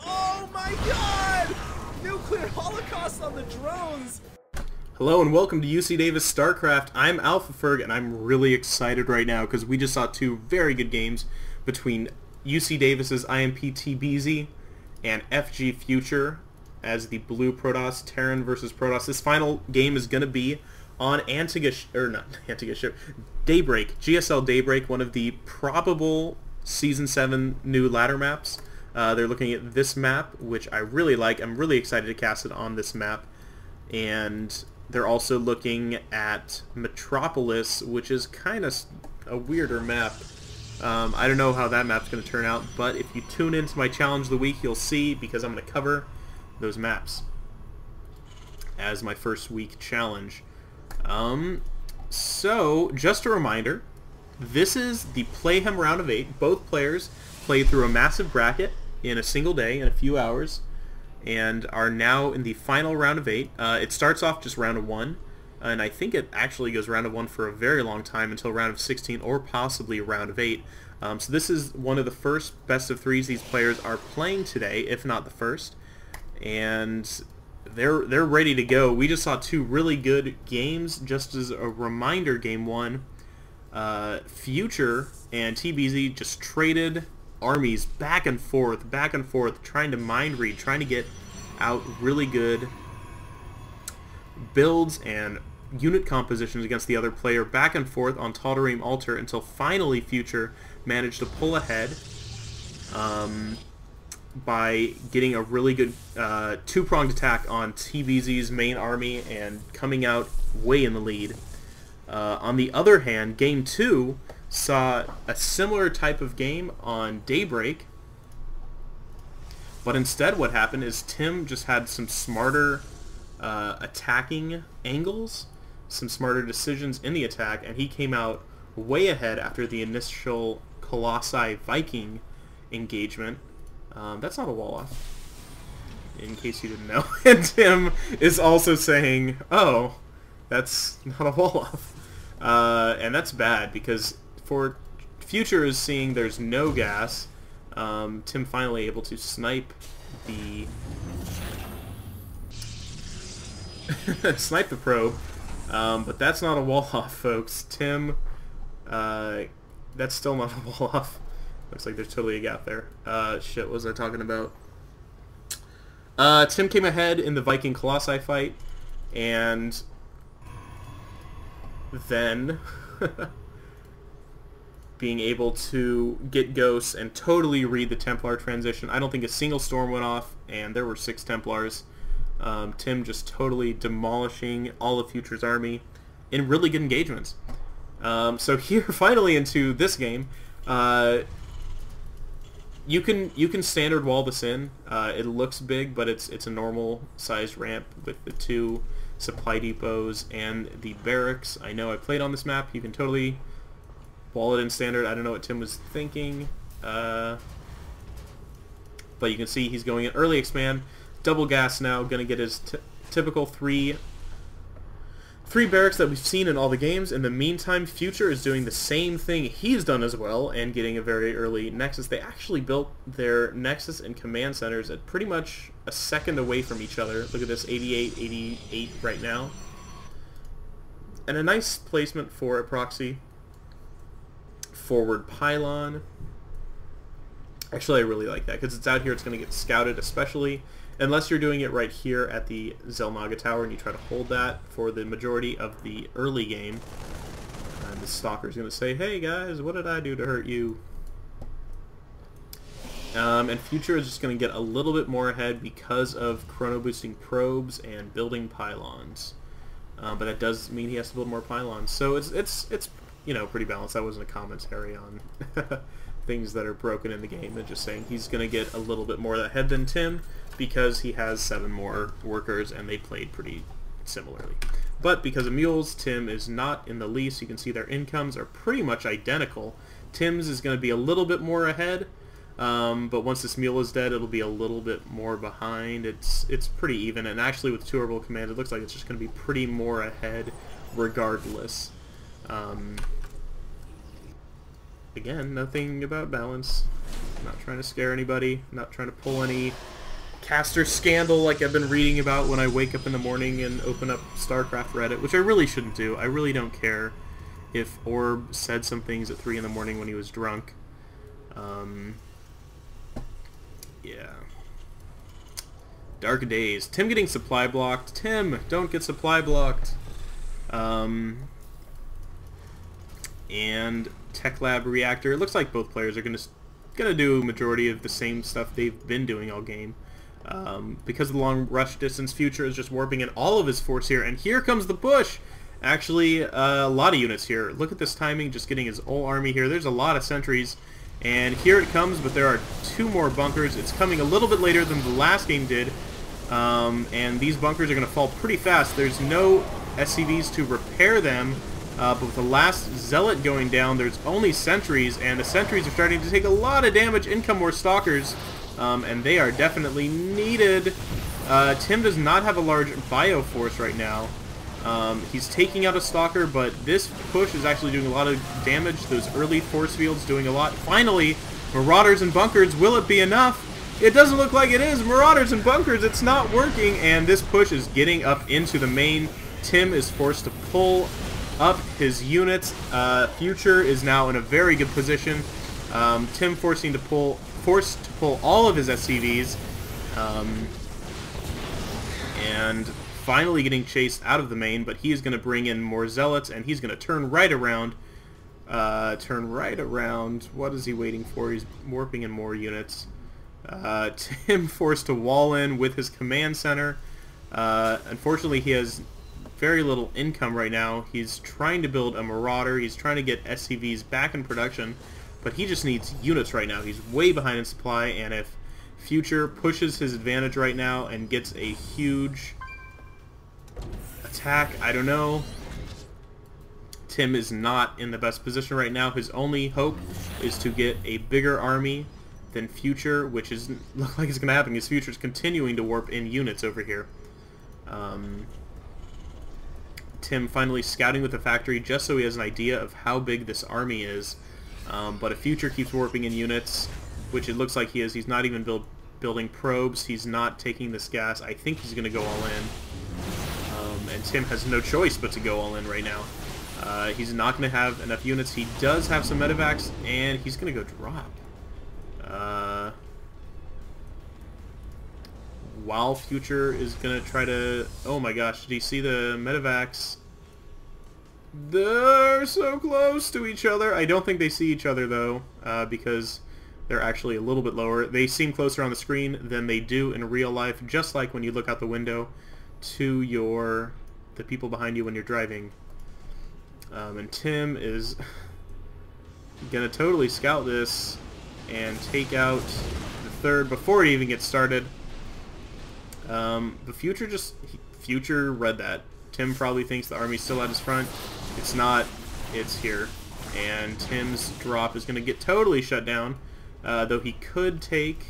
Oh my god! Nuclear holocaust on the drones! Hello and welcome to UC Davis StarCraft. I'm Alpha Ferg and I'm really excited right now because we just saw two very good games between UC Davis's IMP Tbeezy and FG Future as the Blue Protoss, Terran versus Protoss. This final game is going to be on Daybreak, GSL Daybreak, one of the probable Season 7 new ladder maps. They're looking at this map, which I really like. I'm really excited to cast it on this map. And they're also looking at Metropolis, which is kind of a weirder map. I don't know how that map's going to turn out, but if you tune into my Challenge of the Week, you'll see, because I'm going to cover those maps as my first week challenge. So, just a reminder, this is the Playhem round of 8. Both players played through a massive bracket in a single day, in a few hours, and are now in the final round of 8. It starts off just round of 1, and I think it actually goes round of 1 for a very long time until round of 16 or possibly round of 8. So this is one of the first best of 3s these players are playing today, if not the first, and they're ready to go. We just saw two really good games. Just as a reminder, game 1, Future and Tbeezy just traded armies back and forth, trying to mind read, trying to get out really good builds and unit compositions against the other player, back and forth on Tal'Darim Altar, until finally Future managed to pull ahead by getting a really good two-pronged attack on Tbeezy's main army and coming out way in the lead. On the other hand, game 2 saw a similar type of game on Daybreak, but instead what happened is Tim just had some smarter attacking angles, some smarter decisions in the attack, and he came out way ahead after the initial Colossi Viking engagement. That's not a wall-off, in case you didn't know. And Tim is also saying, oh, that's not a wall-off. And that's bad, because for Future is seeing there's no gas. Tim finally able to snipe the snipe the probe, but that's not a wall off, folks. Tim, that's still not a wall off. Looks like there's totally a gap there. Shit, what was I talking about? Tim came ahead in the Viking Colossi fight, and then being able to get ghosts and totally read the Templar transition. I don't think a single storm went off, and there were 6 Templars. Tim just totally demolishing all of Future's army in really good engagements. So here, finally into this game, you can standard wall this in. It looks big, but it's a normal sized ramp with the 2 supply depots and the barracks. I know I played on this map. You can totally wall it in standard. I don't know what Tim was thinking, but you can see he's going in early expand, double gas now, going to get his typical three barracks that we've seen in all the games. In the meantime, Future is doing the same thing he's done as well and getting a very early Nexus. They actually built their Nexus and command centers at pretty much a second away from each other. Look at this, 88, 88 right now. And a nice placement for a proxy. Forward pylon. Actually, I really like that, because it's out here, it's going to get scouted, especially unless you're doing it right here at the Zelnaga Tower and you try to hold that for the majority of the early game. And the Stalker's going to say, hey guys, what did I do to hurt you? And Future is just going to get a little bit more ahead because of chrono boosting probes and building pylons. But that does mean he has to build more pylons. So it's you know, pretty balanced. That wasn't a commentary on things that are broken in the game. They're just saying he's going to get a little bit more ahead than Tim because he has 7 more workers and they played pretty similarly. But because of mules, Tim is not in the least. You can see their incomes are pretty much identical. Tim's is going to be a little bit more ahead, but once this mule is dead, it'll be a little bit more behind. It's pretty even, and actually with 2 orbital command, it looks like it's just going to be pretty more ahead regardless. again, nothing about balance. Not trying to scare anybody. Not trying to pull any caster scandal like I've been reading about when I wake up in the morning and open up StarCraft Reddit, which I really shouldn't do. I really don't care if Orb said some things at 3 in the morning when he was drunk. Yeah. Dark days. Tim getting supply blocked. Tim, don't get supply blocked. And Tech Lab Reactor. It looks like both players are gonna do a majority of the same stuff they've been doing all game. Because of the long rush distance, Future is just warping in all of his force here, and here comes the push! Actually, a lot of units here. Look at this timing, just getting his whole army here. There's a lot of sentries, and here it comes, but there are 2 more bunkers. It's coming a little bit later than the last game did, and these bunkers are going to fall pretty fast. There's no SCVs to repair them, but with the last Zealot going down, there's only sentries, and the sentries are starting to take a lot of damage. In come more Stalkers, and they are definitely needed. Tim does not have a large bio force right now. He's taking out a Stalker, but this push is actually doing a lot of damage. Those early force fields doing a lot. Finally, Marauders and Bunkers. Will it be enough? It doesn't look like it is. Marauders and Bunkers, it's not working, and this push is getting up into the main. Tim is forced to pull up his units. Future is now in a very good position. Tim forced to pull all of his SCVs, and finally getting chased out of the main, but he is going to bring in more Zealots, and he's going to turn right around. What is he waiting for? He's warping in more units. Tim forced to wall in with his command center. Unfortunately, he has very little income right now. He's trying to build a Marauder. He's trying to get SCVs back in production, but he just needs units right now. He's way behind in supply, and if Future pushes his advantage right now and gets a huge attack, I don't know. Tim is not in the best position right now. His only hope is to get a bigger army than Future, which is look like it's going to happen because Future's continuing to warp in units over here. Tim finally scouting with the factory just so he has an idea of how big this army is. But if Future keeps warping in units, which it looks like he is, he's not even building probes, he's not taking this gas, I think he's going to go all in. And Tim has no choice but to go all in right now. He's not going to have enough units. He does have some medevacs, and he's going to go drop. While Future is going to try to... Oh my gosh, did you see the medevacs? They're so close to each other. I don't think they see each other, though, because they're actually a little bit lower. They seem closer on the screen than they do in real life, just like when you look out the window to the people behind you when you're driving. And Tim is gonna totally scout this and take out the third before it even gets started. The Future read that. Tim probably thinks the army's still at his front. It's not. It's here. And Tim's drop is gonna get totally shut down, though he could take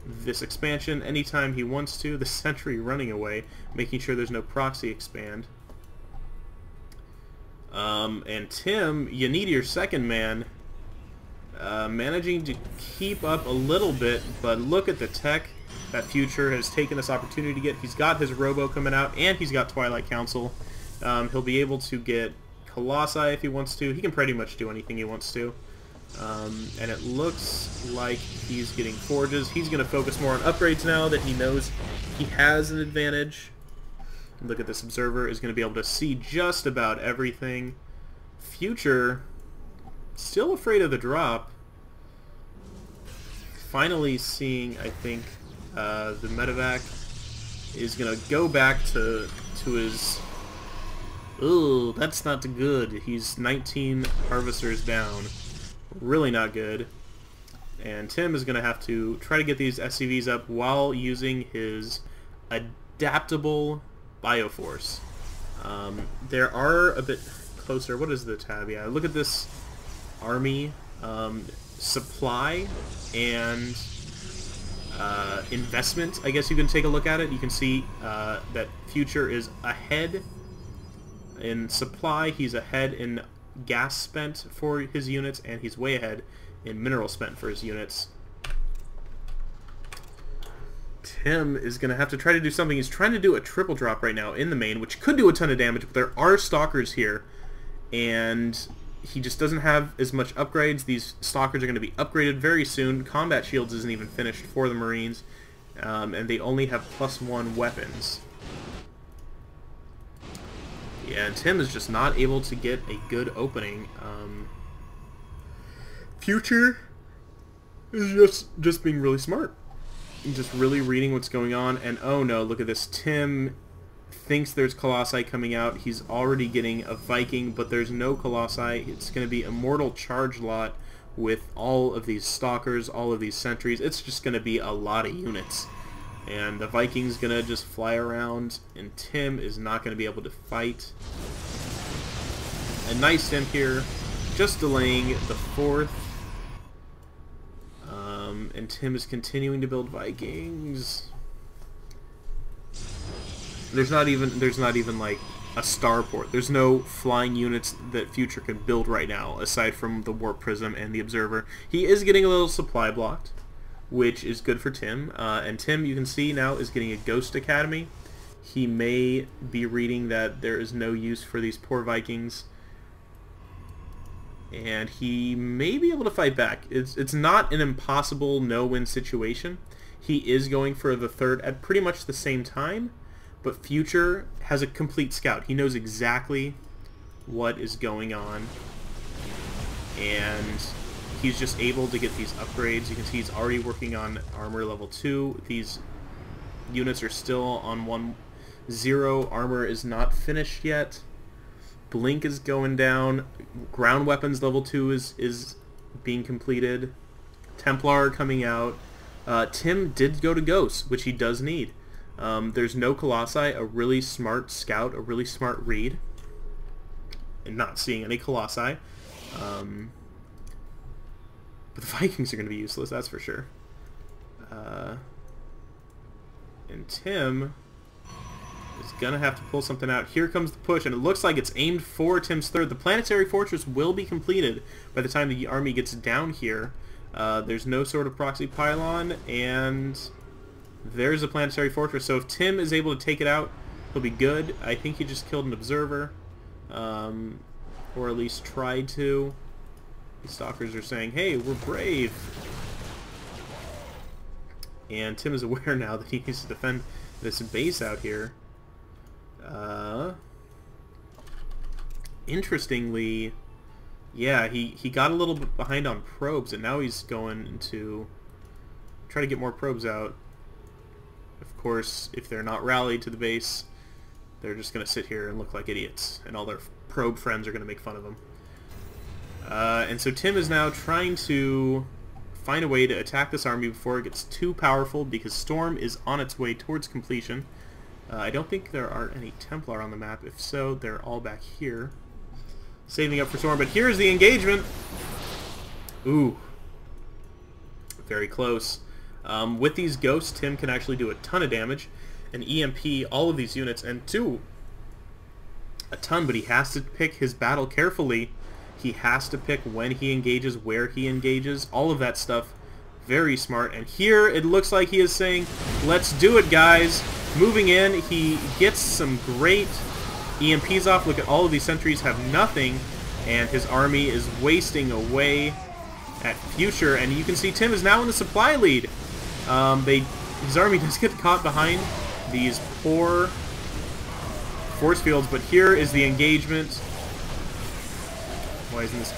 this expansion anytime he wants to. The sentry running away, making sure there's no proxy expand. And Tim, you need your second man. Managing to keep up a little bit, but look at the tech that Future has taken this opportunity to get. He's got his Robo coming out, and he's got Twilight Council. He'll be able to get Colossi if he wants to. He can pretty much do anything he wants to. And it looks like he's getting forges. He's going to focus more on upgrades now that he knows he has an advantage. Look at this observer is going to be able to see just about everything. Future still afraid of the drop. Finally seeing, I think, the medevac is going to go back to his... Ooh, that's not good. He's 19 harvesters down. Really not good. And Tim is going to have to try to get these SCVs up while using his adaptable Bioforce. There are a bit closer. What is the tab? Yeah, look at this army. Supply and investment, I guess you can take a look at it. You can see that Future is ahead in supply. He's ahead in gas spent for his units, and he's way ahead in mineral spent for his units. Tim is going to have to try to do something. He's trying to do a triple drop right now in the main, which could do a ton of damage, but there are stalkers here, and he just doesn't have as much upgrades. These stalkers are going to be upgraded very soon. Combat shields isn't even finished for the Marines, and they only have +1 weapons. Yeah, and Tim is just not able to get a good opening. Future is just being really smart. Just really reading what's going on, and oh no, look at this. Tim thinks there's Colossi coming out. He's already getting a Viking, but there's no Colossi. It's going to be Immortal Charge Lot with all of these Stalkers, all of these Sentries. It's just going to be a lot of units. And the Viking's going to just fly around, and Tim is not going to be able to fight. A nice Tim here, just delaying the 4th. And Tim is continuing to build Vikings. There's not even like a starport. There's no flying units that Future can build right now, aside from the Warp Prism and the Observer. He is getting a little supply blocked, which is good for Tim. And Tim, you can see now, is getting a Ghost Academy. He may be reading that there is no use for these poor Vikings, and he may be able to fight back. It's not an impossible no-win situation. He is going for the 3rd at pretty much the same time, but Future has a complete scout. He knows exactly what is going on, and he's just able to get these upgrades. You can see he's already working on armor level 2. These units are still on 1-0. Armor is not finished yet. Blink is going down. Ground weapons level 2 is being completed. Templar coming out. Tim did go to Ghost, which he does need. There's no Colossi, a really smart scout, a really smart read, and not seeing any Colossi. But the Vikings are going to be useless, that's for sure. And Tim is going to have to pull something out. Here comes the push, and it looks like it's aimed for Tim's 3rd. The Planetary Fortress will be completed by the time the army gets down here. There's no sort of proxy pylon, and there's a Planetary Fortress. So if Tim is able to take it out, he'll be good. I think he just killed an Observer, or at least tried to. The Stalkers are saying, hey, we're brave. And Tim is aware now that he needs to defend this base out here. Interestingly, yeah, he got a little bit behind on probes, and now he's going to try to get more probes out. Of course, if they're not rallied to the base, they're just going to sit here and look like idiots, and all their probe friends are going to make fun of them. And so Tim is now trying to find a way to attack this army before it gets too powerful, because Storm is on its way towards completion. I don't think there are any Templar on the map. If so, they're all back here, saving up for Storm. But here's the engagement. Ooh. Very close. With these Ghosts, Tim can actually do a ton of damage and EMP all of these units, and do a ton, but he has to pick his battle carefully. He has to pick when he engages, where he engages, all of that stuff. Very smart. And here it looks like he is saying, let's do it, guys. Moving in, he gets some great EMPs off. Look at all of these sentries have nothing, and his army is wasting away at Future. And you can see Tim is now in the supply lead. His army does get caught behind these poor force fields, but here is the engagement. Why isn't this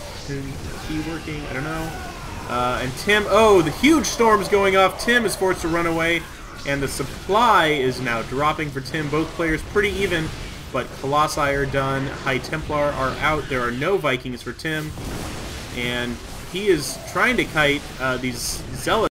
key working? I don't know. And Tim, oh, the huge storm's going off. Tim is forced to run away, and the supply is now dropping for Tim. Both players pretty even, but Colossi are done. High Templar are out. There are no Vikings for Tim, and he is trying to kite these Zealots.